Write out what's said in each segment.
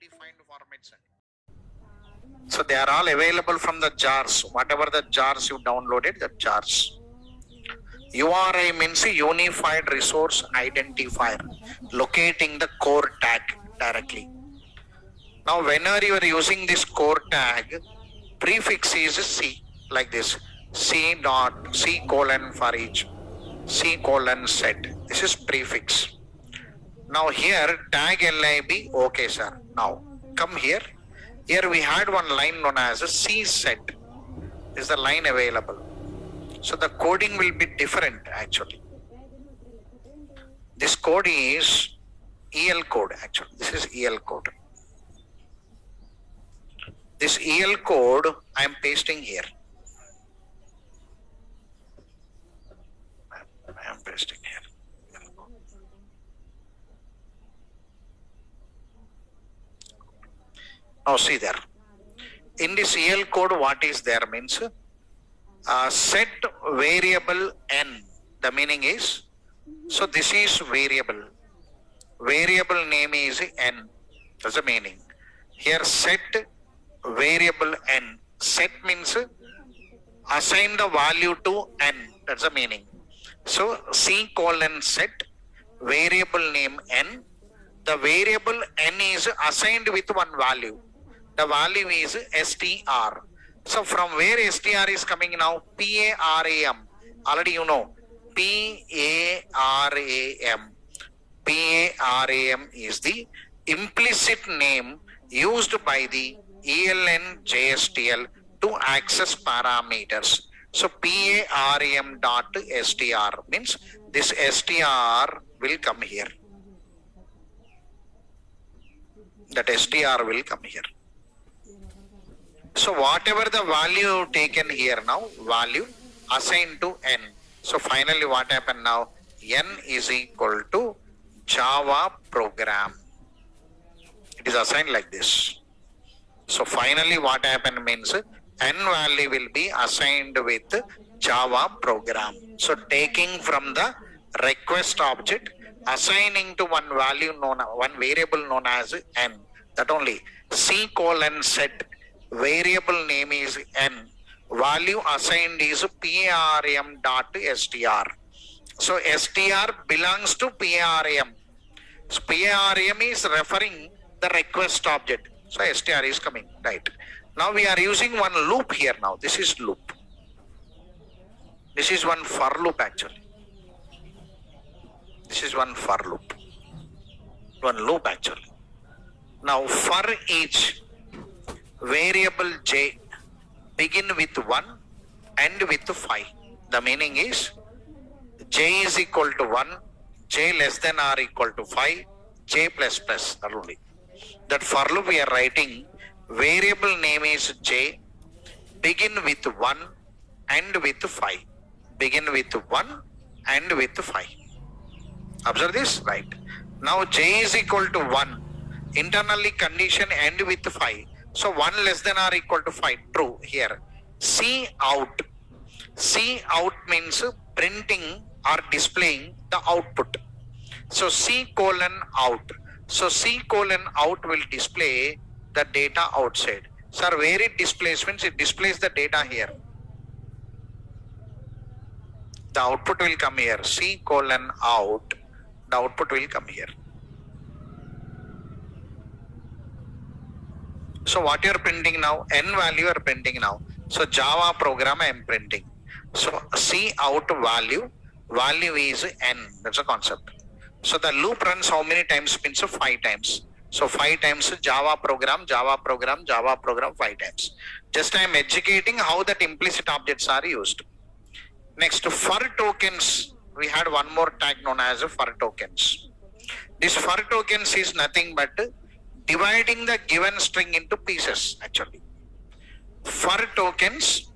defined formats. So they are all available from the jars. Whatever the jars you downloaded, the jars. URI means Unified Resource Identifier, locating the core tag directly. Now, whenever you are using this core tag, prefix is C, like this, C colon for each, C colon set. This is prefix. Now here tag lib, okay sir. Now come here. Here we had one line known as a C set. This is the line available. So the coding will be different actually. This code is EL code actually. This is EL code. This EL code I am pasting here. I am pasting here. Now see there. In this EL code, what is there means set variable n. The meaning is, so this is variable. Variable name is n. That's the meaning. Here set variable n. Set means assign the value to n. That's the meaning. So C colon set variable name n. The variable n is assigned with one value. The value is str. So from where str is coming now? PARAM. Already you know. PARAM. PARAM is the implicit name used by the ELN JSTL to access parameters. So PARAM dot str means this str will come here. That str will come here. So whatever the value taken here now, value assigned to n. So finally what happened now? N is equal to Java program. It is assigned like this. So finally what happened means n value will be assigned with Java program. So taking from the request object, assigning to one value known, one variable known as n. That only. C colon set variable name is n. Value assigned is PARAM dot str. So str belongs to PARAM. So PARAM is referring the request object. So str is coming, right? Now we are using one loop here now. This is loop. This is one for loop actually. This is one for loop. One loop actually. Now for each variable j begin with 1 and with 5. The meaning is j is equal to 1, j less than or equal to 5, j plus plus. That only. That for loop we are writing variable name is j, begin with 1 and with 5. Begin with 1 and with 5. Observe this, right? Now j is equal to 1. Internally condition end with 5. So 1 less than or equal to 5. True here. C out. C out means printing or displaying the output. So C colon out. So C colon out will display the data outside. Sir, where it displays means it displays the data here. The output will come here. C colon out. The output will come here. So what you are printing now? N value you are printing now. So Java program I am printing. So C out value. Value is N. That's a concept. So the loop runs how many times? Means 5 times. So 5 times Java program, Java program, Java program 5 times. Just I am educating how that implicit objects are used. Next, for tokens, we had one more tag known as for tokens. This for tokens is nothing but dividing the given string into pieces actually. For tokens,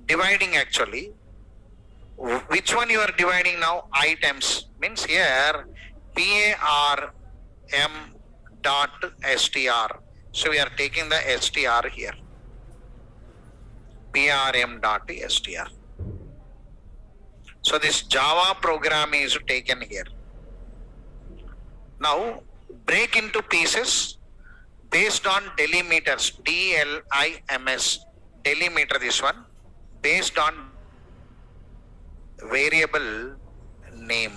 dividing actually. Which one you are dividing now? Items. Means here PARM dot str. So we are taking the str here. PARM dot str. So this Java program is taken here. Now break into pieces. based on delimiters, DLIMS, delimiter this one, based on variable name,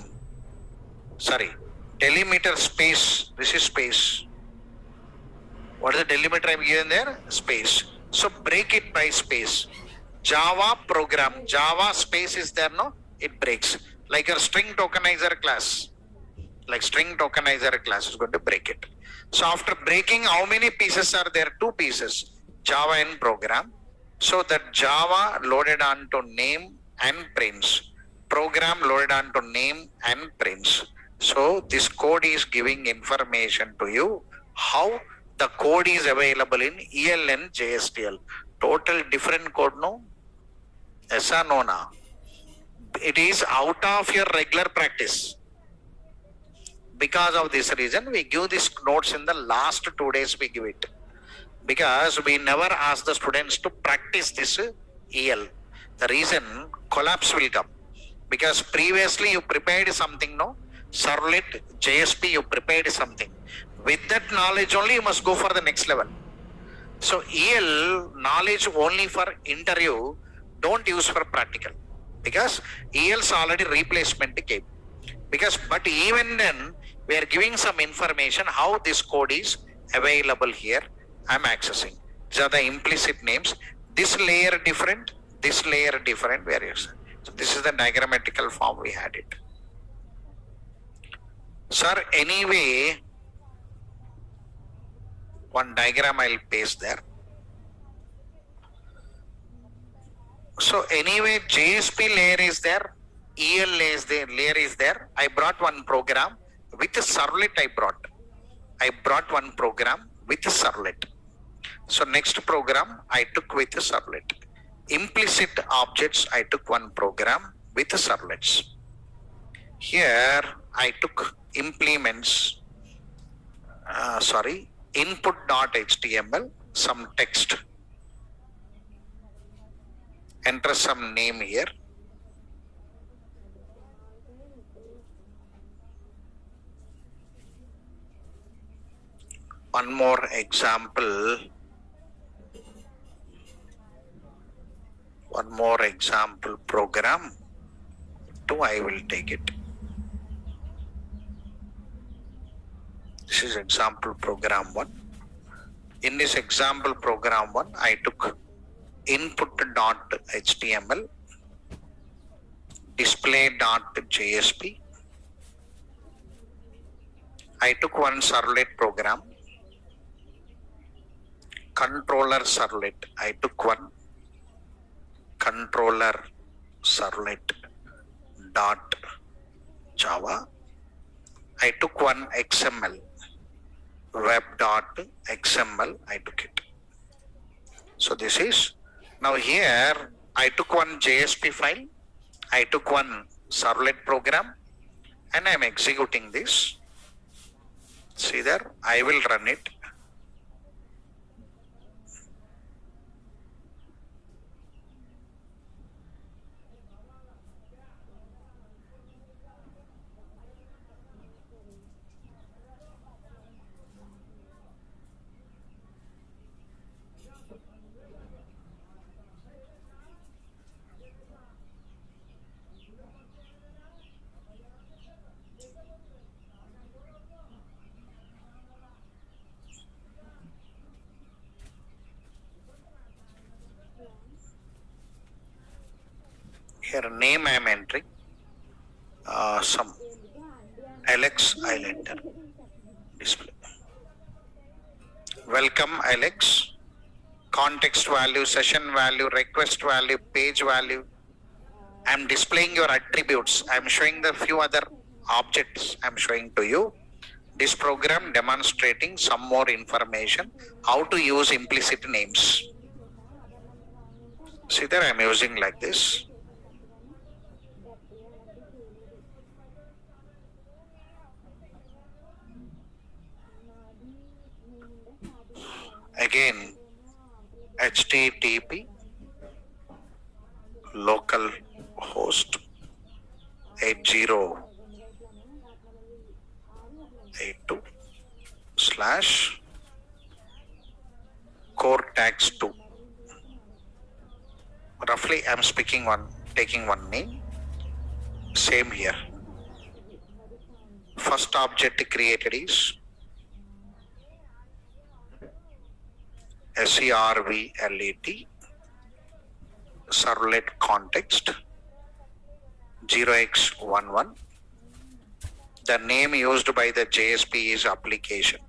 sorry, delimiter space, this is space. What is the delimiter I'm given there? Space. So break it by space. Java program, Java space is there, no? It breaks. Like a string tokenizer class. Like string tokenizer class is going to break it. So after breaking, how many pieces are there? 2 pieces. Java and program. So that Java loaded onto name and prints. Program loaded onto name and prints. So this code is giving information to you how the code is available in ELN JSTL. Total different code, no? Yes or no? Na? It is out of your regular practice. Because of this reason, we give these notes in the last 2 days we give it. Because we never ask the students to practice this EL. The reason, collapse will come. Because previously you prepared something, no? Servlet, JSP, you prepared something. With that knowledge only, you must go for the next level. So EL, knowledge only for interview, don't use for practical. Because EL's already replacement came. Because, but even then, we are giving some information how this code is available here. I'm accessing. These are the implicit names. This layer different, this layer different, various. So this is the diagrammatical form we had it. Sir, anyway, one diagram I'll paste there. So anyway, JSP layer is there, EL layer is there. I brought one program with a servlet. I brought one program with a servlet. So next program I took with a servlet. Implicit objects, I took one program with the servlets. Here I took implements, input.html, some text, enter some name here. One more example. One more example program. 2, I will take it. This is example program 1. In this example program 1, I took input.html, display.jsp. I took one servlet program, controller servlet. I took one controller servlet dot Java. I took one XML, web.xml. I took it. So this is, now here I took one JSP file, I took one servlet program, and I am executing this. See there, I will run it. Here name I am entering, some Alex, I'll enter, display. Welcome Alex, context value, session value, request value, page value. I am displaying your attributes. I am showing the few other objects I am showing to you. This program demonstrating some more information, how to use implicit names. See there, I am using like this. Again, HTTP localhost 8082/. tags 2. Roughly I'm taking one name. Same here. First object created is servlet servlet context 0x11. The name used by the JSP is application.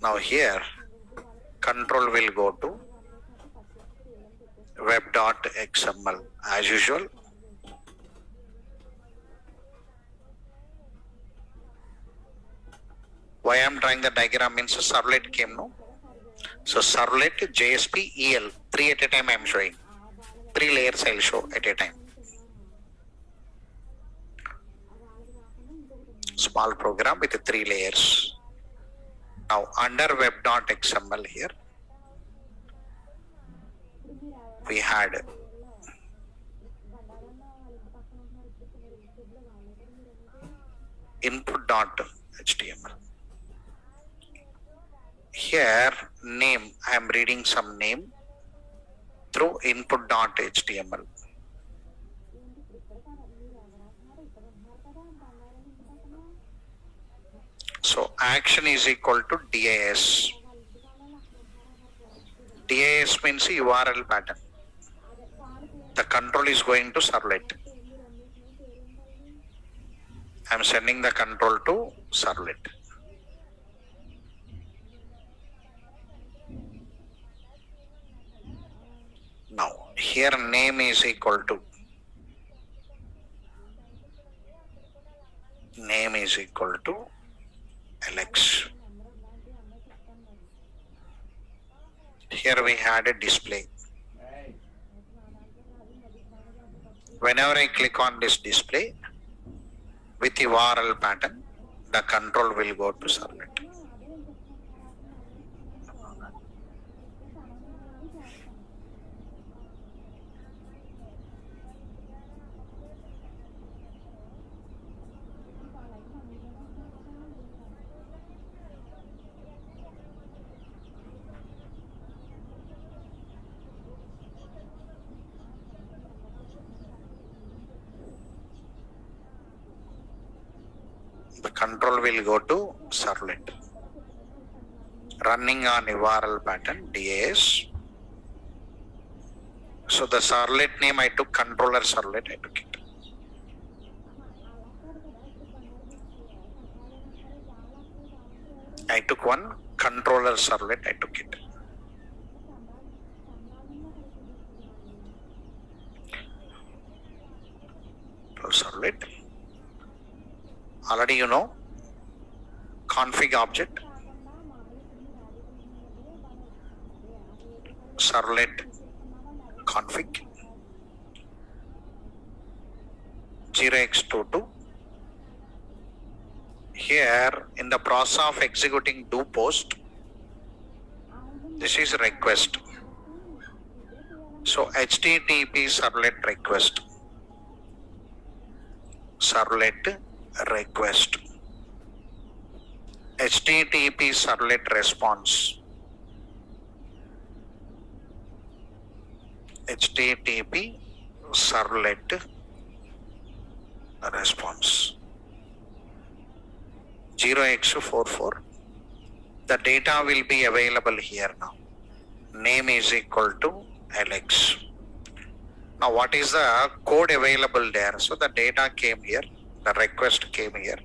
Now here control will go to web.xml as usual. Why I am drawing the diagram means servlet came, no? So servlet, JSP, EL, 3 at a time I am showing. 3 layers I will show at a time. Small program with 3 layers. Now under web.xml here, we had input.html. Here name, I am reading some name through input.html. So action is equal to DIS. DIS means URL pattern. The control is going to servlet. I am sending the control to servlet. Now here name is equal to Alex. Here we had a display. Whenever I click on this display with URL pattern, the control will go to servlet. The control will go to servlet. Running on URL pattern DAS. So the servlet name I took controller servlet, I took it. I took one controller servlet, I took it. Servlet. Already you know config object, servlet config 0x22. Here in the process of executing do post, this is request. So HTTP servlet request. Servlet request. HTTP servlet response. HTTP servlet response 0x44. The data will be available here now. Name is equal to Alex. Now what is the code available there? So the data came here, the request came here.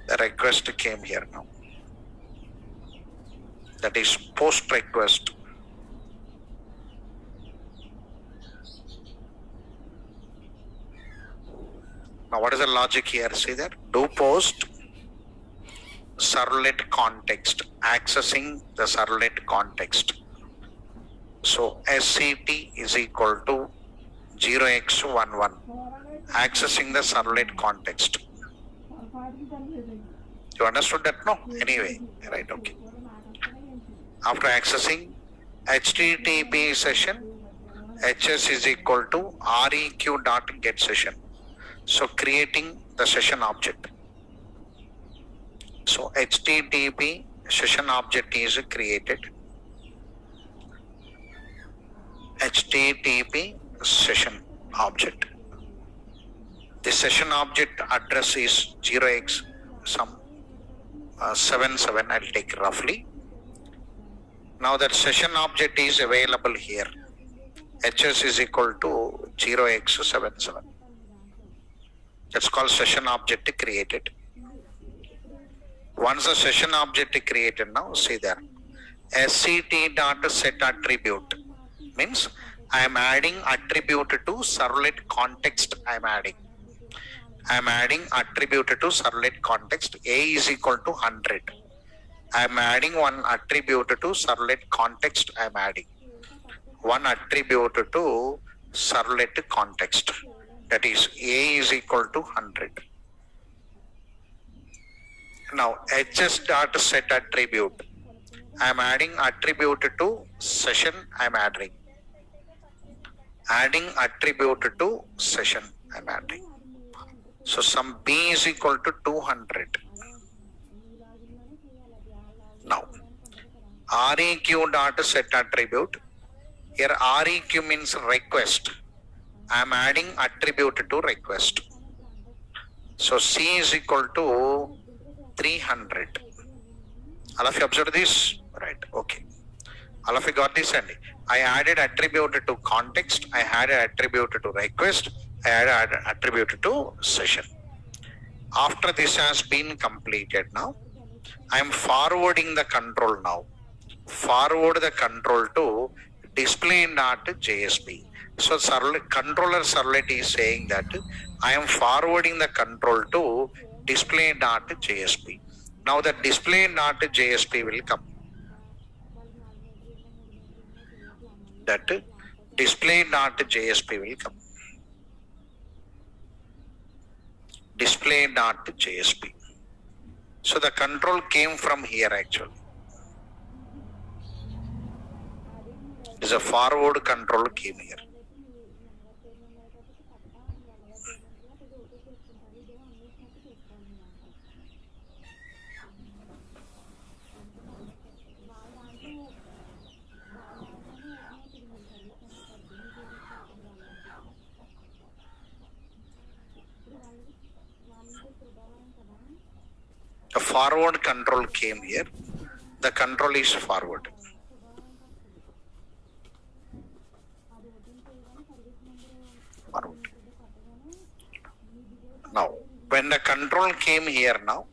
The request came here now. That is post request. Now what is the logic here? See that? Do post servlet context, accessing the servlet context. So SCT is equal to 0x11, accessing the servlet context. You understood that? No? Anyway, right, okay. After accessing, HTTP session, HS is equal to REQ dot get session. So creating the session object. So HTTP session object is created. HTTP session object. The session object address is 0x some 77. I'll take roughly. Now that session object is available here. HS is equal to 0x77. That's called session object created. Once the session object created, now see there. SCT dot set attribute means I am adding attribute to servlet context. I am adding attribute to servlet context. A is equal to 100. I am adding one attribute to servlet context. I am adding one attribute to servlet context. That is A is equal to 100. Now HS dot set attribute. I am adding attribute to session. I am adding attribute to session. I am adding. So some B is equal to 200. Now REQ dot set attribute. Here REQ means request. I am adding attribute to request. So C is equal to 300. All of you observed this? Right. Okay. All of you got this, and I added attribute to context. I added attribute to request. I added attribute to session. After this has been completed, now I am forwarding the control now. Forward the control to display.jsp. So controller servlet is saying that I am forwarding the control to display.jsp. Now the display.jsp will come. That display.jsp will come. Display.jsp. So the control came from here actually. It is a forward control came here. The forward control came here. The control is forward. Forward. Now, when the control came here now,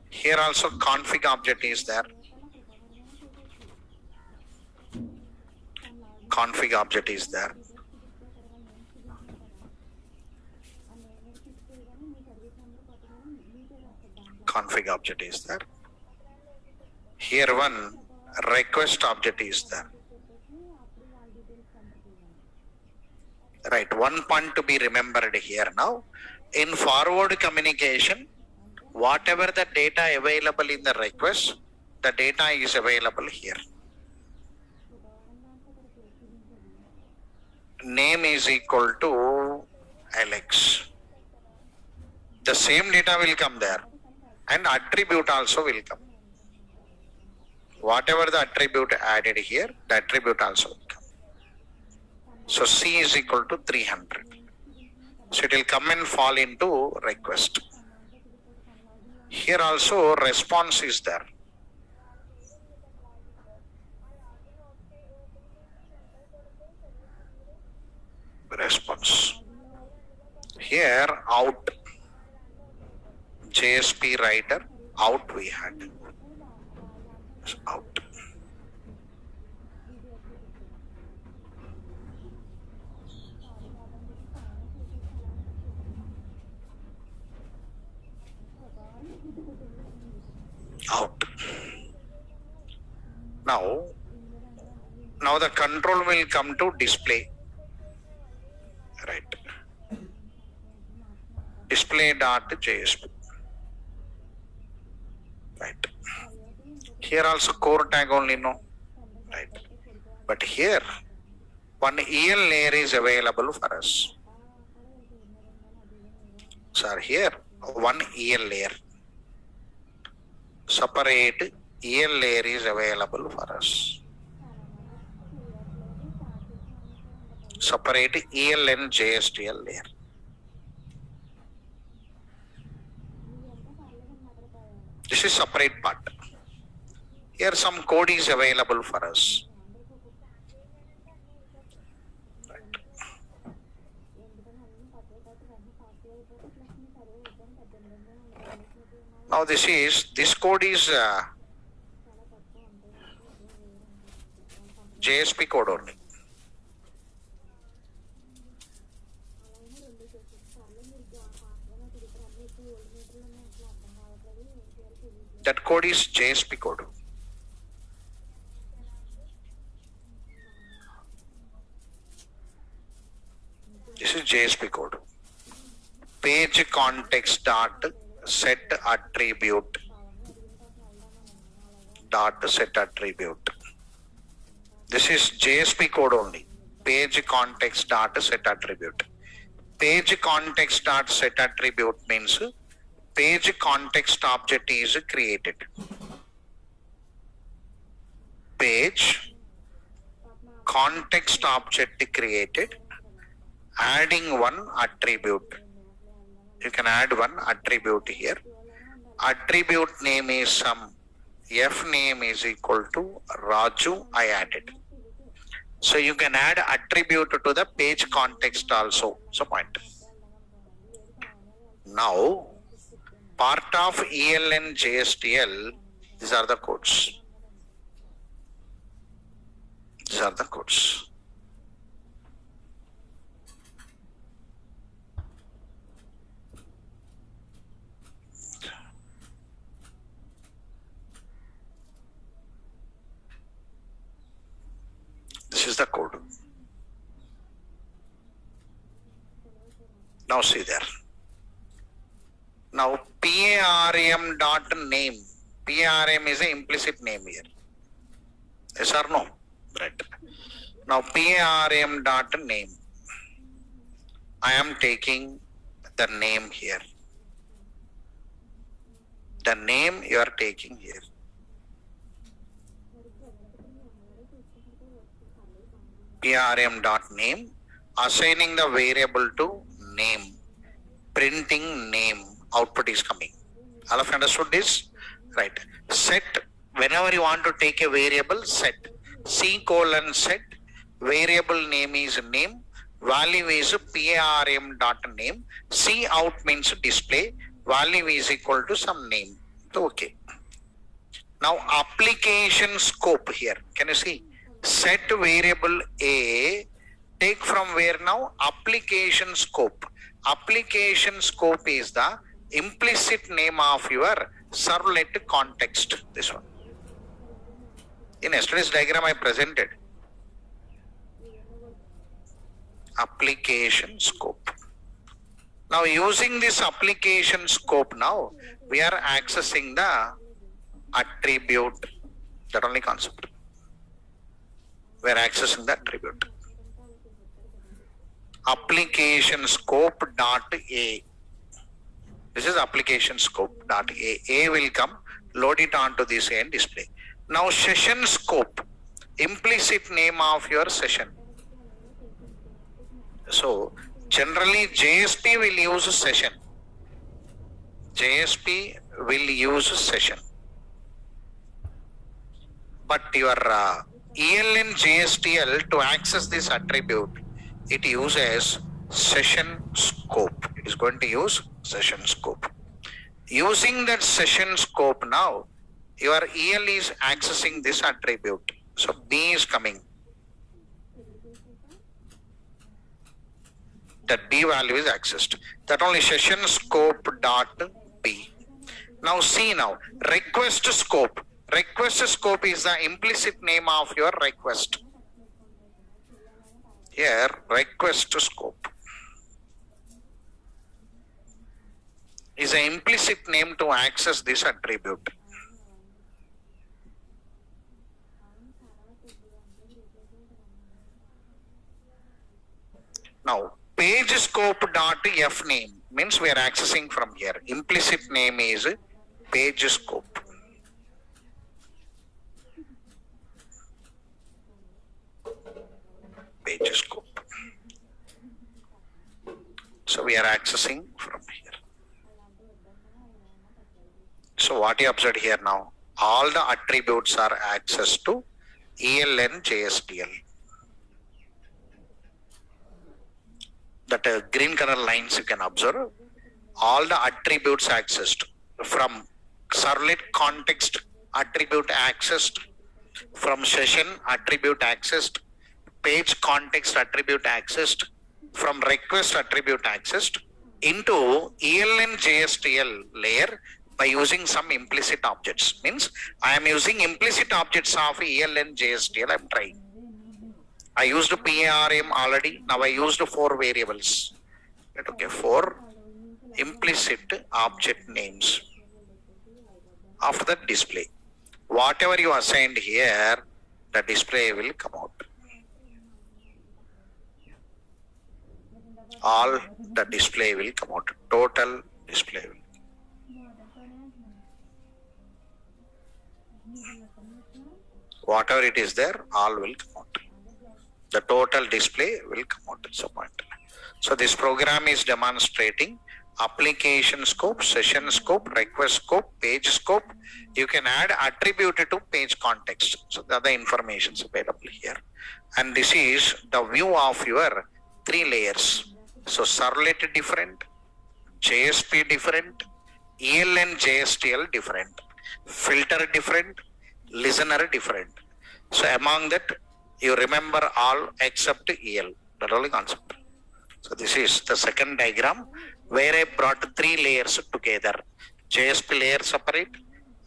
here also config object is there. Config object is there. Config object is there. Here one request object is there. Right, one point to be remembered here now. In forward communication, whatever the data available in the request, the data is available here. Name is equal to Alex. The same data will come there. And attribute also will come. Whatever the attribute added here, the attribute also will come. So C is equal to 300. So it will come and fall into request. Here also response is there. Response. Here out. JSP writer out we had. Out. Out. Now the control will come to display. Right. Display.jsp. Right. Here also core tag only, no. Right. But here, one EL layer is available for us. So here, one EL layer, separate EL layer is available for us. Separate EL and JSTL layer. This is separate part. Here some code is available for us. Right. Now this code is JSP code only. That code is JSP code. This is JSP code. Page context dot set attribute dot set attribute. This is JSP code only. Page context dot set attribute. Page context dot set attribute means page context object is created. Page context object created, adding one attribute. You can add one attribute here. Attribute name is some F name is equal to Raju. I added. So you can add attribute to the page context also. So point. Now, part of EL and JSTL, these are the codes. These are the codes. This is the code. Now see there. Now PARM dot name. PARM is an implicit name here. Yes or no? Right. Now PARM dot name. I am taking the name here. The name you are taking here. PRM dot name, assigning the variable to name, printing name, output is coming. All of you understood this? Right. Set, whenever you want to take a variable, set. C colon set, variable name is name, value is PRM dot name, C out means display, value is equal to some name. Okay. Now application scope here. Can you see? Set variable A, take from where now? Application scope. Application scope is the implicit name of your servlet context. This one. In yesterday's diagram I presented. Application scope. Now using this application scope now, we are accessing the attribute. That only concept. We are accessing the attribute. Application scope dot A. This is application scope dot A. A will come, load it onto this and display. Now session scope, implicit name of your session. So generally JSP will use session. JSP will use session. But your EL and JSTL, to access this attribute, it uses session scope. It is going to use session scope. Using that session scope now, your EL is accessing this attribute. So B is coming. That B value is accessed. That only session scope dot B. Now see now, request scope. Request scope is the implicit name of your request. Here, request scope is an implicit name to access this attribute. Now, page scope dot f name means we are accessing from here. Implicit name is page scope. Page scope. So we are accessing from here. So what you observed here now, all the attributes are accessed to ELN JSTL. That green color lines you can observe, all the attributes accessed from servlet context attribute accessed, from session attribute accessed, page context attribute accessed, from request attribute accessed into ELN JSTL layer by using some implicit objects. Means I am using implicit objects of ELN JSTL. I am trying. I used PARM already. Now I used 4 variables. Okay, 4 implicit object names. After that, display. Whatever you assigned here, the display will come out. All the display will come out. Total display will. Whatever it is there, all will come out. The total display will come out. So this program is demonstrating application scope, session scope, request scope, page scope. You can add attribute to page context. So the other information is available here. And this is the view of your 3 layers. So servlet different, JSP different, ELN JSTL different, filter different, listener different. So among that, you remember all except EL. That's only concept. So this is the second diagram where I brought 3 layers together. JSP layer separate,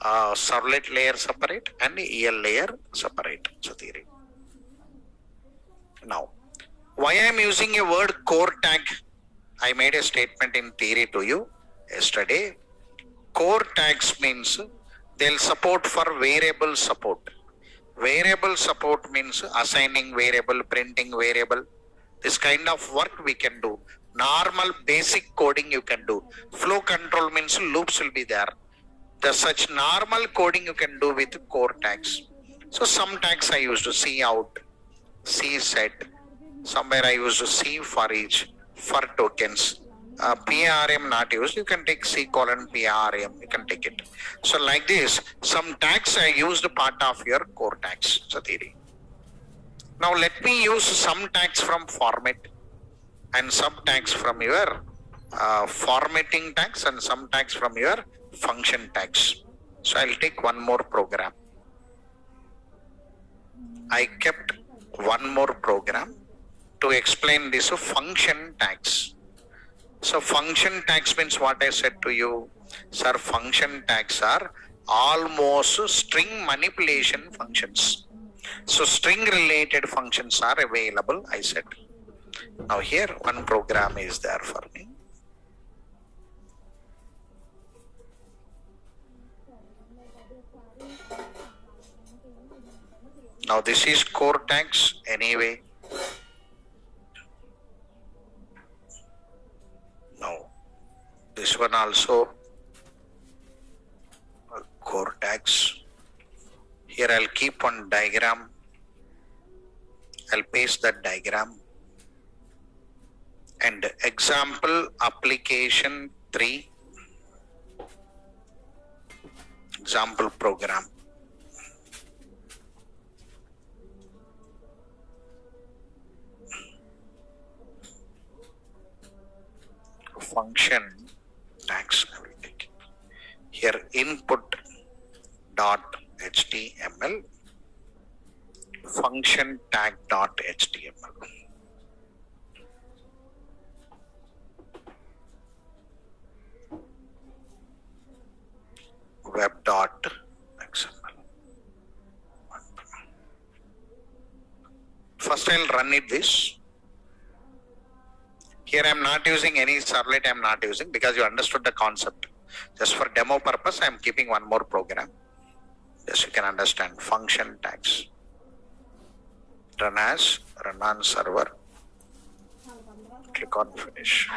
servlet layer separate, and EL layer separate. So theory. Now, why I am using a word core tag? I made a statement in theory to you yesterday. Core tags means they'll support for variable support. Variable support means assigning variable, printing variable. This kind of work we can do. Normal basic coding you can do. Flow control means loops will be there. The such normal coding you can do with core tags. So some tags I used to C out, C set. Somewhere I used to C for each, for tokens. PRM not used, you can take C colon PRM, you can take it. So like this, some tags I used part of your core tags. So theory. Now let me use some tags from format and some tags from your formatting tags and some tags from your function tags. So I'll take one more program. I kept one more program to explain this function tags. So function tags means what I said to you. Sir, function tags are almost string manipulation functions. So string related functions are available, I said. Now here one program is there for me. Now this is core tags anyway. Now this one also core tags. Here I'll keep one diagram. I'll paste that diagram. And example application 3. Example program. Function tags I will take. Here input dot HTML, function tag dot HTML. Web dot XML. First I'll run it this. Here I am not using any servlet, I am not using because you understood the concept. Just for demo purpose, I am keeping one more program. Just you can understand function tags. Run on server. click on finish.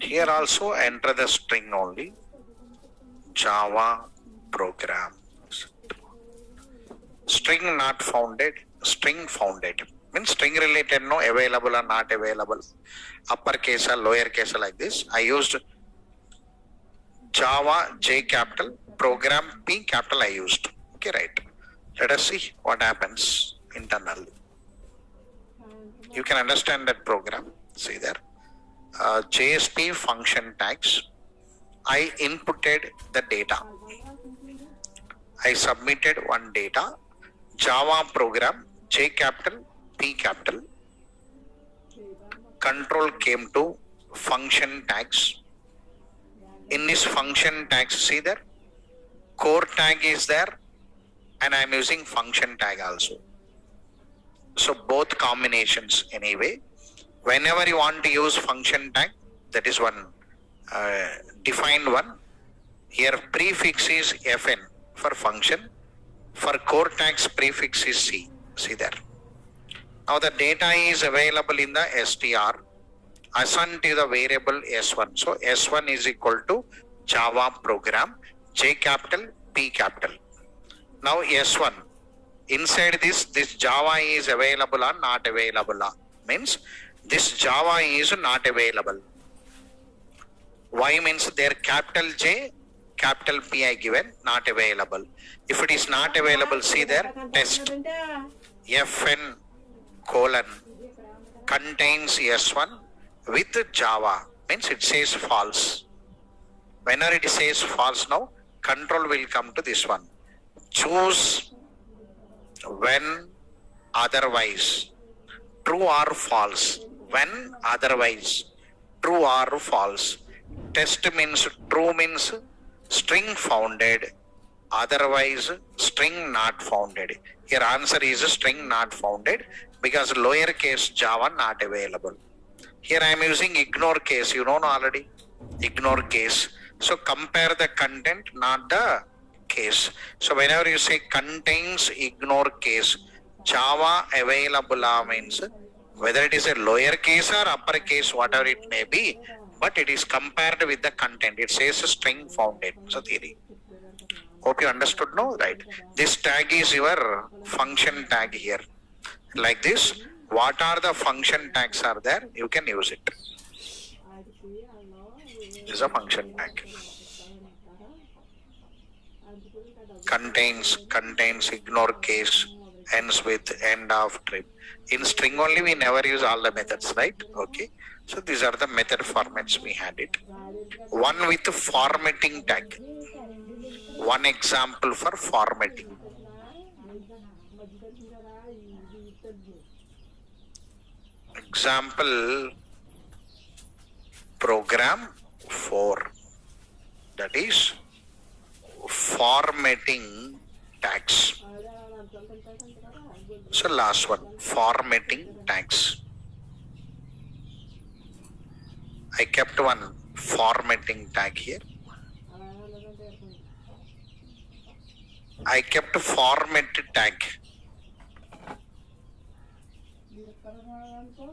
Here also enter the string only. Java program. String not founded, string founded. Means string related, no available or not available. Uppercase or lowercase like this. I used Java J capital, program P capital I used. Okay, right. Let us see what happens internally. You can understand that program. See there. JSP function tags. I inputted the data. I submitted one data. Java program J capital, P capital. Control came to function tags. In this function tags, see there, core tag is there, and I am using function tag also. So both combinations anyway. Whenever you want to use function tag, that is one defined one. Here prefix is fn for function. For core tags prefix is c. See there. Now the data is available in the str. Assigned to the variable s1. So s1 is equal to Java program J capital P capital. Now s1. Inside this Java is available or not available. Means this Java is not available. Why means there capital J, capital P I given, not available. If it is not available, see there, test fn colon contains s1 with Java, means it says false. Whenever it says false now, control will come to this one. Choose when otherwise, true or false. When otherwise, true or false. Test means true means string founded, otherwise string not founded. Here answer is string not founded because lowercase Java not available. Here I am using ignore case, you know already, ignore case. So compare the content, not the case. So whenever you say contains ignore case, Java available means whether it is a lower case or upper case, whatever it may be, but it is compared with the content. It says string founded. So theory. Hope you understood now, right? This tag is your function tag here. Like this, what are the function tags are there? You can use it. This is a function tag. Contains, ignore case, ends with, end of, trim. In string only we never use all the methods, right? Okay. So these are the method formats we had it. One with formatting tag. One example for formatting. Example program 4. That is formatting tags. So last one, formatting tags. I kept one formatting tag here. I kept a formatted tag.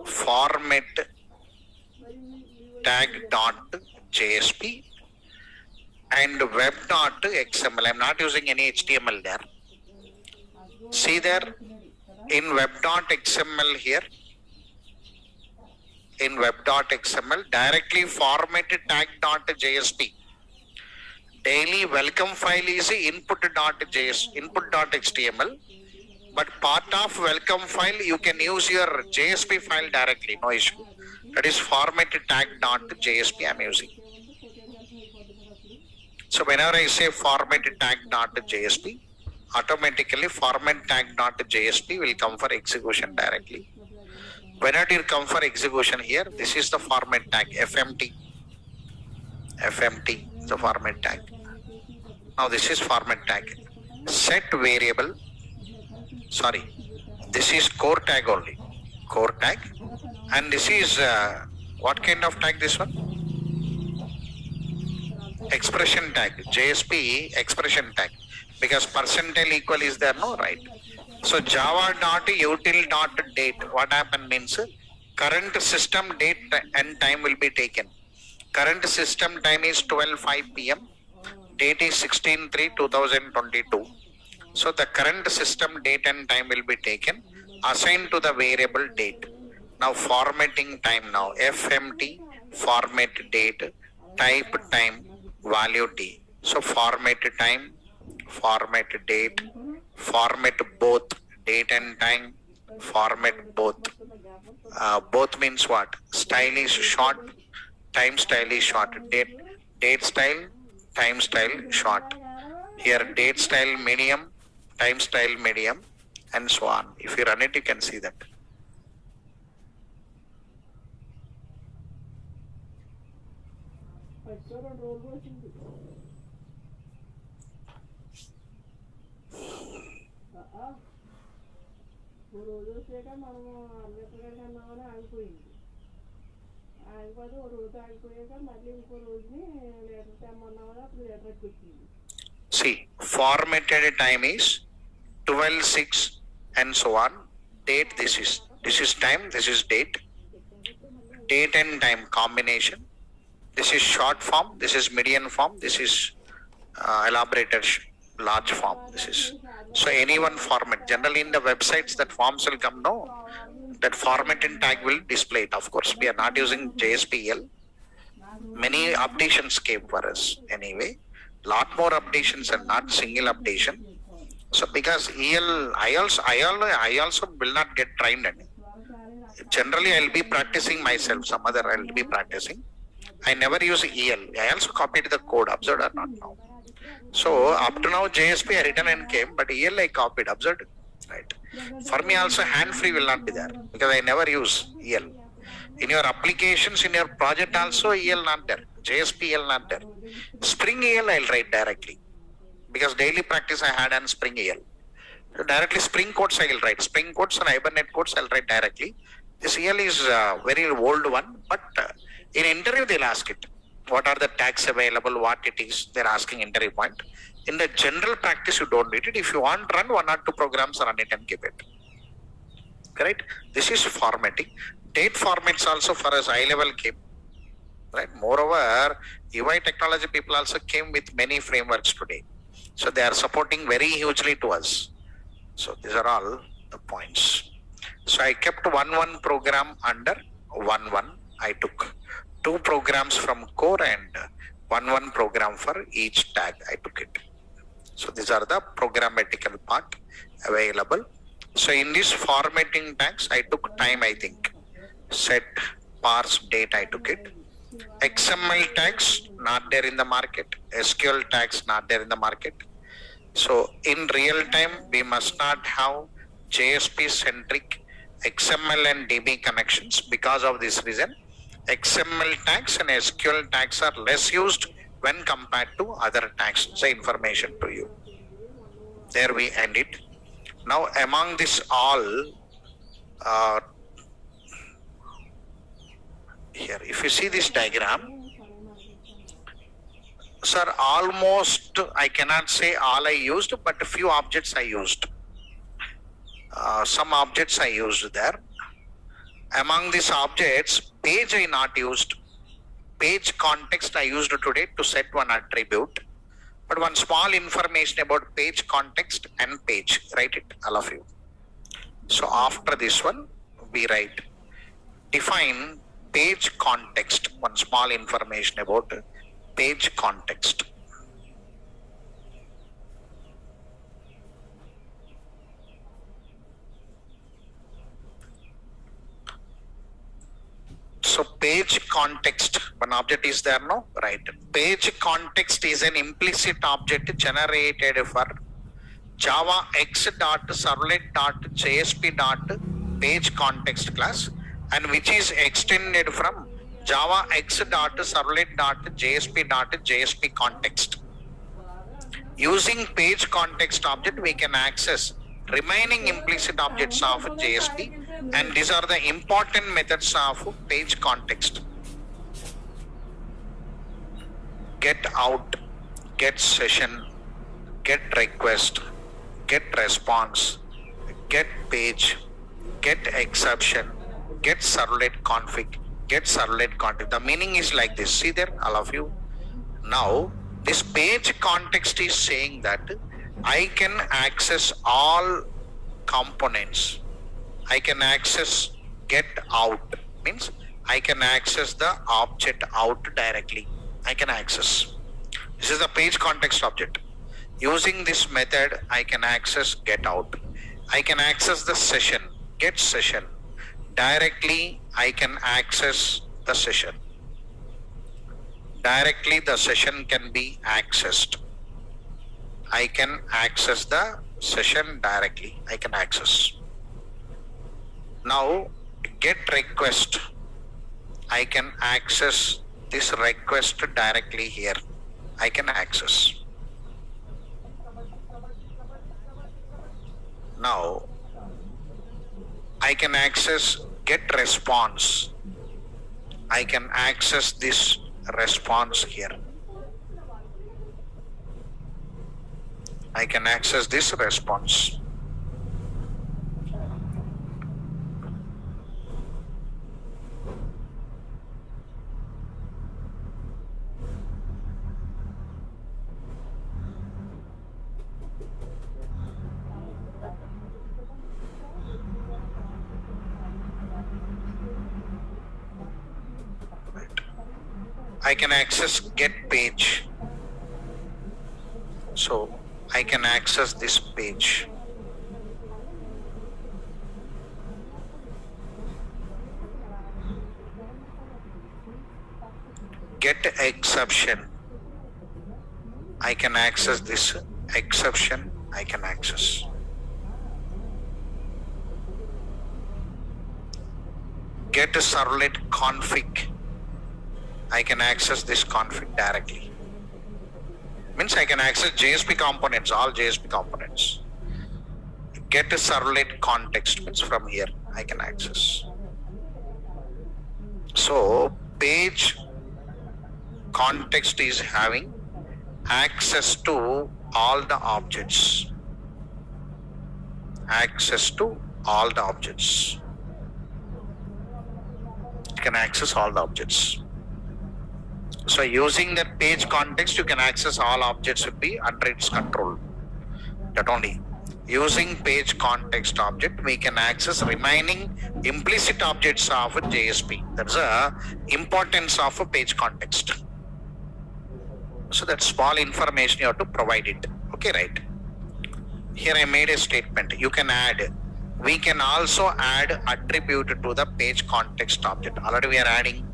Format tag dot JSP and web dot XML. I am not using any HTML there. See there in web dot XML here. In web dot XML directly formatted tag dot JSP. Daily welcome file is input.html, but part of welcome file you can use your JSP file directly, no issue. That is formatted tag.jsp I am using. So whenever I say formatted tag.jsp, automatically format tag.jsp will come for execution directly. Whenever it come for execution here, this is the format tag FMT. FMT, the format tag. Now this is format tag. Set variable. Sorry, this is core tag only. Core tag. And this is what kind of tag this one? expression tag, JSP expression tag, because percentile equal is there, no, right? So Java dot util dot date, what happened means current system date and time will be taken. Current system time is 12:05 p.m. Date is 16/3/2022. So the current system date and time will be taken, assigned to the variable date. Now formatting time now, FMT, format date, type time, value T. So format time, format date, format both date and time, format both. Both means what? Style is short, time style is short. Date style, time style short. Here date style medium, time style medium, and so on. If you run it, you can see that. రోజు వచ్చాక మనము అంబేద్కర్ అన్నామని ఆగిపోయింది. ఆగిపోతే ఒక రోజు ఆగిపోయాక మళ్ళీ ఇంకో రోజుని లెటర్ తెమ్మన్నామని అప్పుడు లెటర్కి వచ్చింది. See, formatted time is 12:06 and so on. Date, this is time, this is date. Date and time combination. This is short form, this is median form, this is elaborated large form. This is so any one format. Generally in the websites that forms will come, no, that formatting tag will display it. Of course, we are not using JSPL. Many updations came for us anyway. Lot more updations and not single updation. So because EL, I also will not get trained in it. Generally, I will be practicing myself. Some other I will be practicing. I never use EL. I also copied the code. Observed or not now? So up to now JSP I written and came, but EL I copied. Observed, right? For me also hand free will not be there because I never use EL. In your applications, in your project also EL not there. JSP EL not there. Spring EL I'll write directly because daily practice I had on Spring EL. So directly Spring codes I will write. Spring codes and Hibernate codes I'll write directly. This EL is a very old one, but in interview they'll ask it. What are the tags available? What it is? They're asking interview point. In the general practice, you don't need it. If you want, run 1 or 2 programs, run it and give it. Correct? This is formatting. Date formats also for us high level came. Right? Moreover, UI technology people also came with many frameworks today. So they are supporting very hugely to us. So these are all the points. So I kept 1 program under 1 I took 2 programs from core and 1 program for each tag. I took it. So these are the programmatical part available. So in this formatting tags, I took time, I think. Set, parse, date, I took it. XML tags, not there in the market. SQL tags, not there in the market. So in real time, we must not have JSP centric XML and DB connections. Because of this reason, XML tags and SQL tags are less used when compared to other tags. So information to you. There we end it. Now among this all, here if you see this diagram, sir, almost I cannot say all I used, but a few objects I used. Some objects I used there. Among these objects, page I not used. Page context I used today to set 1 attribute. But one small information about page context and page. Write it, all of you. So after this one, we write define page context. One small information about page context. So page context, one object is there, no? Right. Page context is an implicit object generated for Java x.servlet.jsp.page context class, and which is extended from Java x.servlet.jsp.jsp context. Using page context object, we can access remaining implicit objects of JSP, and these are the important methods of page context. get out, get session, get request, get response, get page, get exception, get servlet config, get servlet config. The meaning is like this. See there, all of you. Now, this page context is saying that I can access all components. I can access get out, means I can access the object out directly. I can access. This is the page context object. Using this method, I can access get out. I can access the session, get session. Directly, I can access the session. Directly, the session can be accessed. I can access the session directly. I can access. Now, get request. I can access this request directly here. I can access. Now, I can access get response. I can access this response here. I can access this response. I can access get page. So I can access this page. Get exception. I can access this exception. I can access. Get a servlet config. I can access this config directly. Means I can access JSP components, all JSP components. Get a servlet context, means from here I can access. So page context is having access to all the objects. Access to all the objects. You can access all the objects. So using that page context, you can access all objects will be under its control. That only. Using page context object, we can access remaining implicit objects of JSP. That's the importance of a page context. So that small information you have to provide it. Okay, right. Here I made a statement. You can add. We can also add attribute to the page context object. Already we are adding.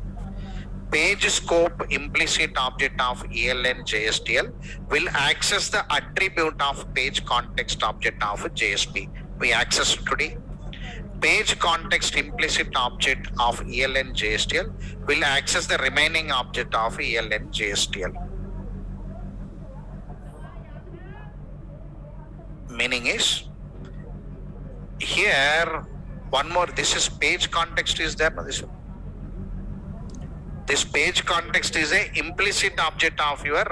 Page scope implicit object of ELN JSTL will access the attribute of page context object of JSP. We access today. Page context implicit object of ELN JSTL will access the remaining object of ELN JSTL. Meaning is here one more. This is page context is there. This page context is a implicit object of your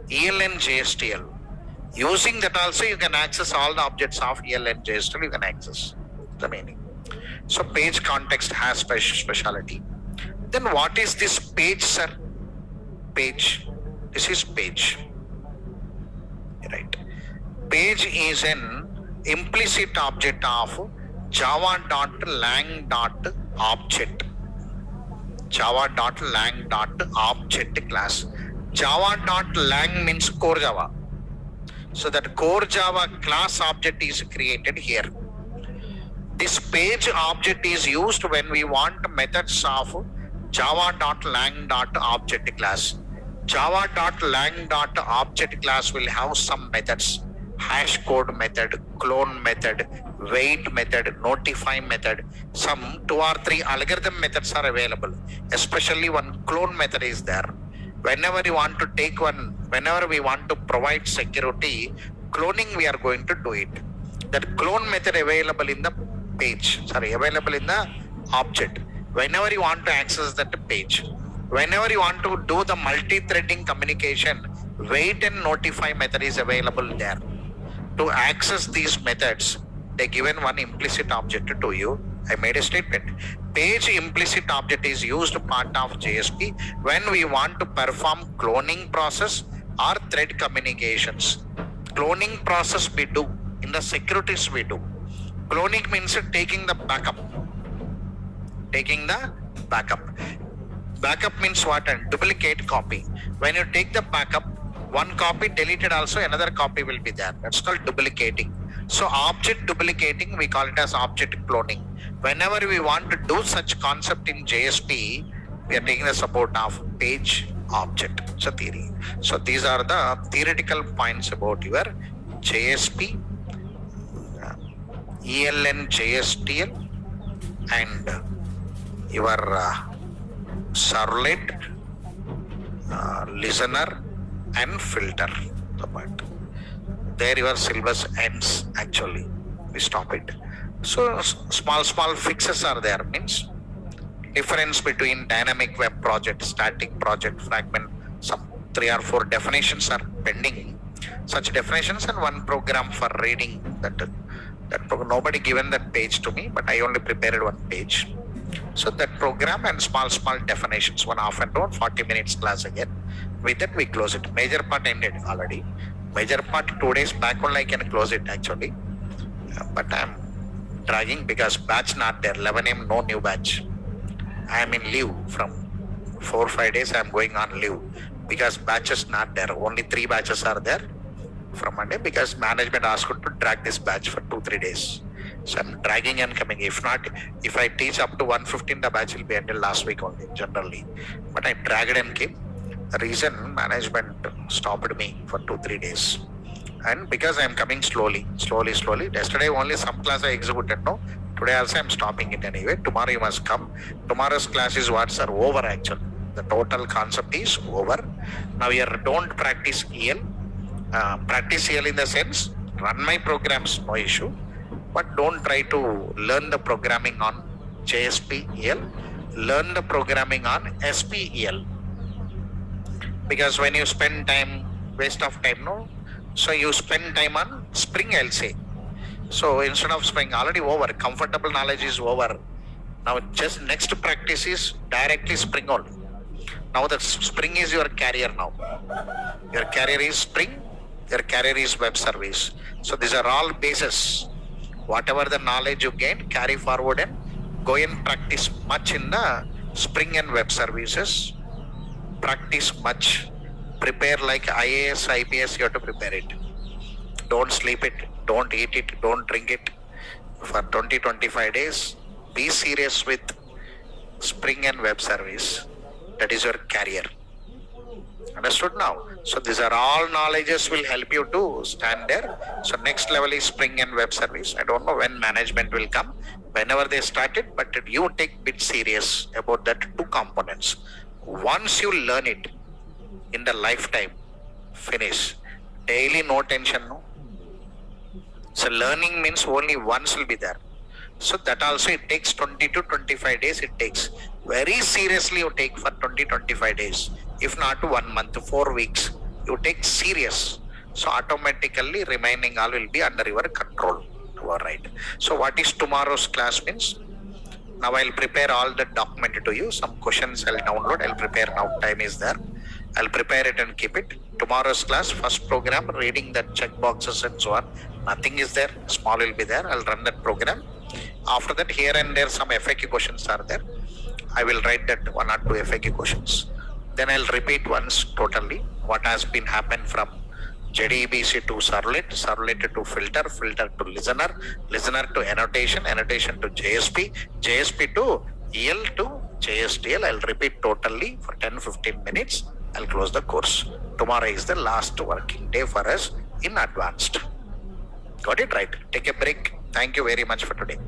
ELN JSTL. Using that also you can access all the objects of ELN JSTL. You can access the meaning. So page context has speciality. Then what is this page, sir? Page. This is page. Right. Page is an implicit object of java.lang.object. Java.lang.object class. Java.lang means core Java. So that core Java class object is created here. This page object is used when we want methods of java.lang.object class. Java.lang.object class will have some methods. Hash code method, clone method, wait method, notify method. Some 2 or 3 algorithm methods are available. Especially one clone method is there. Whenever you want to take one, whenever we want to provide security, cloning we are going to do it. That clone method available in the page, available in the object. Whenever you want to access that page, Whenever you want to do the multi-threading communication, wait and notify method is available there. To access these methods, they given one implicit object to you. I made a statement. Page implicit object is used part of JSP when we want to perform cloning process or thread communications. Cloning process we do, in the securities we do. Cloning means taking the backup. Taking the backup. Backup means what? And duplicate copy. When you take the backup, one copy deleted also, another copy will be there. That's called duplicating. So object duplicating, we call it as object cloning. Whenever we want to do such concept in JSP, we are taking the support of page object. It's a theory. So these are the theoretical points about your JSP, ELN JSTL, and your servlet, listener, and filter. There your syllabus ends actually. We stop it. So small fixes are there. Means difference between dynamic web project, static project, fragment. Some 3 or 4 definitions are pending. Such definitions and one program for reading that nobody given that page to me, but I only prepared one page. So that program and small definitions, one half and hour, 40 minutes class again. With that we close it. Major part ended already. Major part 2 days back only I can close it actually. But I'm dragging because batch not there. 11 a.m. no new batch. I am in leave from 4-5 days. I am going on leave because batches not there. Only 3 batches are there from Monday because management asked to drag this batch for 2-3 days. So I'm dragging and coming. If not, if I teach up to 1:15, the batch will be ended last week only generally. But I dragged and came. The reason management stopped me for 2-3 days. And because I am coming slowly. Yesterday only some class I executed. No, today also I am stopping it anyway. Tomorrow you must come. Tomorrow's class is what's are over actually. The total concept is over. Now here don't practice EL. Practice EL in the sense, run my programs, no issue. But don't try to learn the programming on JSP-EL. Learn the programming on SP-EL. Because when you spend time, waste of time, no? So you spend time on Spring, I'll say. So instead of Spring, already over. Comfortable knowledge is over. Now just next practice is directly Spring only. Now the Spring is your career now. Your career is Spring. Your career is web service. So these are all bases. Whatever the knowledge you gain, carry forward and go and practice much in the Spring and web services. Practice much. Prepare like IAS, IPS, you have to prepare it. Don't sleep it, don't eat it, don't drink it for 20-25 days. Be serious with Spring and web service. That is your career. Understood now? So these are all knowledges will help you to stand there. So next level is Spring and web service. I don't know when management will come, whenever they started, but you take bit serious about that 2 components. Once you learn it in the lifetime, finish. Daily no tension, no? So learning means only once will be there. So that also it takes 20-25 days it takes. Very seriously you take for 20-25 days. If not 1 month, 4 weeks, you take serious. So automatically remaining all will be under your control. You are right. So what is tomorrow's class means? Now I'll prepare all the document to you. Some questions I'll download. I'll prepare now. Time is there. I'll prepare it and keep it. Tomorrow's class, first program, reading the check boxes and so on. Nothing is there. Small will be there. I'll run that program. After that, here and there, some FAQ questions are there. I will write that 1 or 2 FAQ questions. Then I'll repeat once totally what has been happened from JDBC to servlet, servlet to filter, filter to listener, listener to annotation, annotation to JSP, JSP to EL to JSTL. I'll repeat totally for 10-15 minutes. I'll close the course. Tomorrow is the last working day for us in advanced. Got it right? Take a break. Thank you very much for today.